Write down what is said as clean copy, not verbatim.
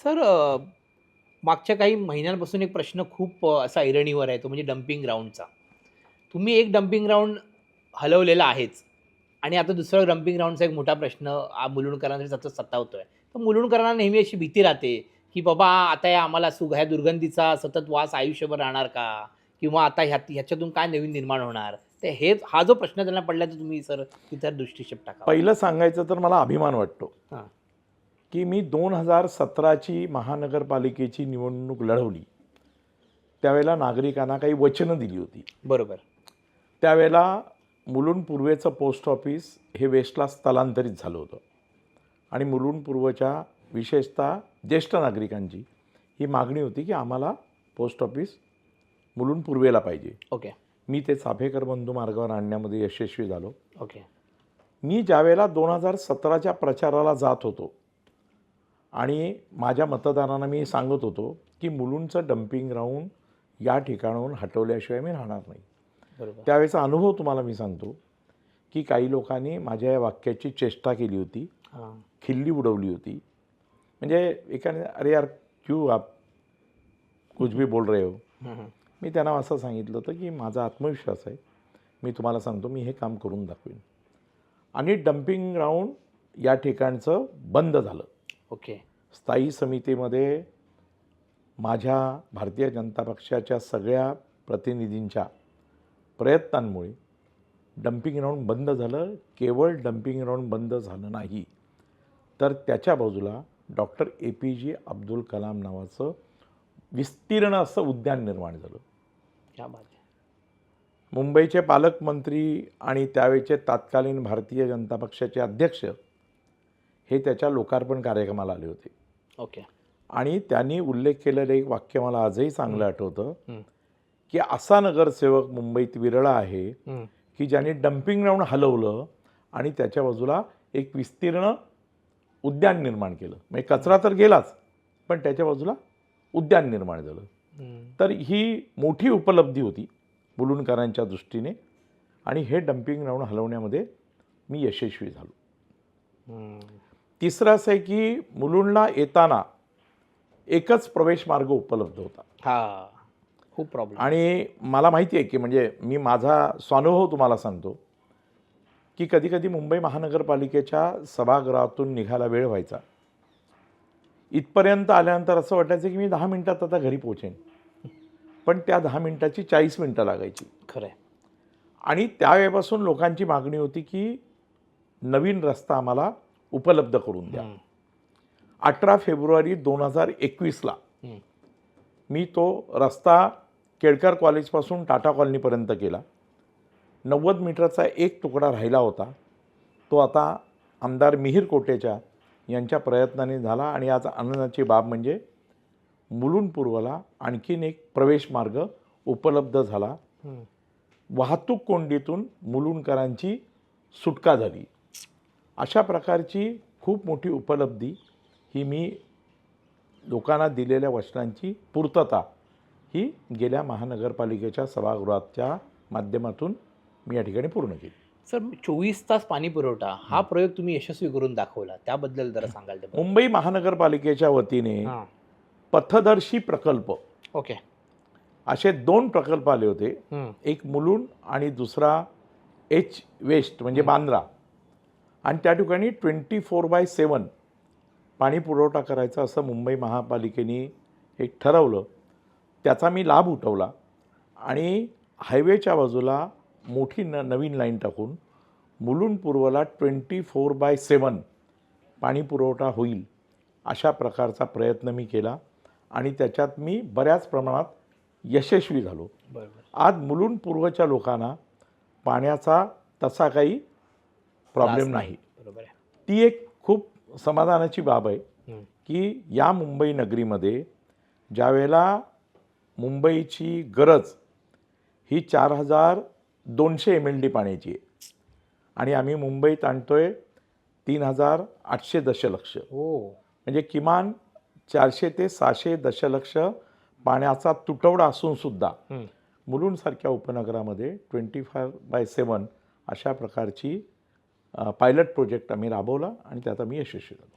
Sir मागच्या काही महिन्यांपासून एक प्रश्न खूप असा ऐरणीवर आहे तो म्हणजे डंपिंग ग्राउंडचा. तुम्ही एक डंपिंग ग्राउंड हलवलेला आहेच आणि आता दुसरा डंपिंग ग्राउंडचा एक मोठा प्रश्न मुलुंडकरांना सतत सतावतोय. तर मुलुंडकरांना नेहमी अशी भीती राहते, की बाबा आता या आम्हाला ह्या दुर्गंधीचा सतत वास आयुष्यभर राहणार का? किंवा आता ह्याच्यातून काय नवीन निर्माण होणार? तर हा जो प्रश्न त्यांना पडला तर तुम्ही सर तिथे दृष्टिक्षेप टाकावा. पहिलं सांगायचं तर मला अभिमान वाटतो, हां. की मी 2017ची महानगरपालिकेची निवडणूक लढवली. त्यावेळेला नागरिकांना काही वचनं दिली होती. बरोबर. त्यावेळेला मुलुंड पूर्वेचं पोस्ट ऑफिस हे वेस्टला स्थलांतरित झालं होतं आणि मुलुंड पूर्वच्या विशेषतः ज्येष्ठ नागरिकांची ही मागणी होती, की आम्हाला पोस्ट ऑफिस मुलुंड पूर्वेला पाहिजे. ओके. मी ते चाफेकर बंधू मार्गावर आणण्यामध्ये यशस्वी झालो. ओके. मी ज्यावेळेला 2017च्या प्रचाराला जात होतो आणि माझ्या मतदारांना मी सांगत होतो, की मुलुंडचं डंपिंग ग्राउंड या ठिकाणाहून हटवल्याशिवाय मी राहणार नाही. बरोबर. त्यावेळेचा अनुभव तुम्हाला मी सांगतो, की काही लोकांनी माझ्या या वाक्याची चेष्टा केली होती, हां. खिल्ली उडवली होती. म्हणजे एकाने अरे यार क्यों आप कुछ भी बोल रहे हो. हं, हं. मी त्यांना असं सांगितलं होतं, की माझा आत्मविश्वास आहे, मी तुम्हाला सांगतो मी हे काम करून दाखवेन. आणि डंपिंग ग्राउंड या ठिकाणचं बंद झालं. ओके. स्थायी समितीमध्ये माझ्या भारतीय जनता पक्षाच्या सगळ्या प्रतिनिधींच्या प्रयत्नांमुळे डंपिंग ग्राउंड बंद झालं. केवळ डंपिंग ग्राउंड बंद झालं नाही, तर त्याच्या बाजूला डॉक्टर APJ अब्दुल कलाम नावाचं विस्तीर्ण असं उद्यान निर्माण झालं. क्या बात है! मुंबईचे पालकमंत्री आणि त्यावेळचे तत्कालीन भारतीय जनता पक्षाचे अध्यक्ष हे त्याच्या लोकार्पण कार्यक्रमाला आले होते. ओके. आणि त्यांनी उल्लेख केलेलं एक वाक्य मला आजही चांगलं आठवतं, हं. की असा नगरसेवक मुंबईत विरळा आहे, हं. की ज्याने डंपिंग ग्राउंड हलवलं आणि त्याच्या बाजूला एक विस्तीर्ण उद्यान निर्माण केलं. म्हणजे कचरा तर गेलाच, पण त्याच्या बाजूला उद्यान निर्माण झालं. हं. तर ही मोठी उपलब्धी होती मुलुंडकरांच्या दृष्टीने आणि हे डंपिंग ग्राउंड हलवण्यामध्ये मी यशस्वी झालो. हं. तिसरं असं आहे, की मुलुंडला येताना एकच प्रवेश मार्ग उपलब्ध होता. हां. खूप प्रॉब्लेम. आणि मला माहिती आहे, की म्हणजे मी माझा स्वानुभव तुम्हाला सांगतो, की कधी-कधी मुंबई महानगरपालिकेच्या सभागृहातून निघायला वेळ व्हायचा. इथपर्यंत आल्यानंतर असं वाटायचं, की मी 10 मिनिटात आता घरी पोहोचेन. पण त्या 10 मिनिटाची 40 मिनिटं लागायची. खरं आहे. आणि त्यावेळेपासून लोकांची मागणी होती, की नवीन रस्ता आम्हाला उपलब्ध करून द्या. 18 फेब्रुवारी 2021ला हं. मी तो रस्ता केळकर कॉलेजपासून टाटा कॉलनीपर्यंत केला. 90 मीटरचा एक तुकडा राहिला होता. तो आता आमदार मिहिर कोटेचा यांच्या प्रयत्नाने झाला आणि आज आनंदाची बाब म्हणजे मुलुंड पूर्वला आणखीन एक प्रवेश मार्ग उपलब्ध झाला. हं. वाहतूक कोंडीतून मुलुंडकरांची सुटका झाली. अशा प्रकारची खूप मोठी उपलब्धी ही मी लोकांना दिलेल्या वचनांची पूर्तता ही गेल्या महानगरपालिकेच्या सभागृहाच्या माध्यमातून मी या ठिकाणी पूर्ण केली. सर 24 तास पाणी पुरवठा हा प्रयोग तुम्ही यशस्वी करून दाखवला. त्याबद्दल जरा सांगाल तर बरं? मुंबई महानगरपालिकेच्या वतीने हां. पथदर्शी प्रकल्प ओके. असे 2 प्रकल्प आले होते. हं. एक मुलुंड आणि दुसरा H वेस्ट म्हणजे बांद्रा. आणि त्या ठिकाणी 24/7 पाणी पुरवठा करायचा असं मुंबई महापालिकेने एक ठरवलं. त्याचा मी लाभ उठवला आणि हायवेच्या बाजूला मोठी नवीन लाईन टाकून मुलुंड पूर्वला 24/7 पाणी पुरवठा होईल अशा प्रकारचा प्रयत्न मी केला आणि त्याच्यात मी बऱ्याच प्रमाणात यशस्वी झालो. बरोबर. आज मुलुंड पूर्वच्या लोकांना पाण्याचा तसा काही प्रॉब्लेम नाही. बरोबर आहे. ती एक खूप समाधानाची बाब आहे, हं. की या मुंबई नगरीमध्ये ज्यावेळेला मुंबईची गरज ही 4200 MLD पाण्याची आहे आणि आम्ही मुंबईत आणतोय 3800 दशलक्ष. हो. म्हणजे किमान 400 ते 600 दशलक्ष पाण्याचा तुटवडा असूनसुद्धा हं. मुलुंडसारख्या उपनगरामध्ये 24/7 अशा प्रकारची पायलट प्रोजेक्ट आम्ही राबवला आणि त्यात आम्ही यशस्वी झालो.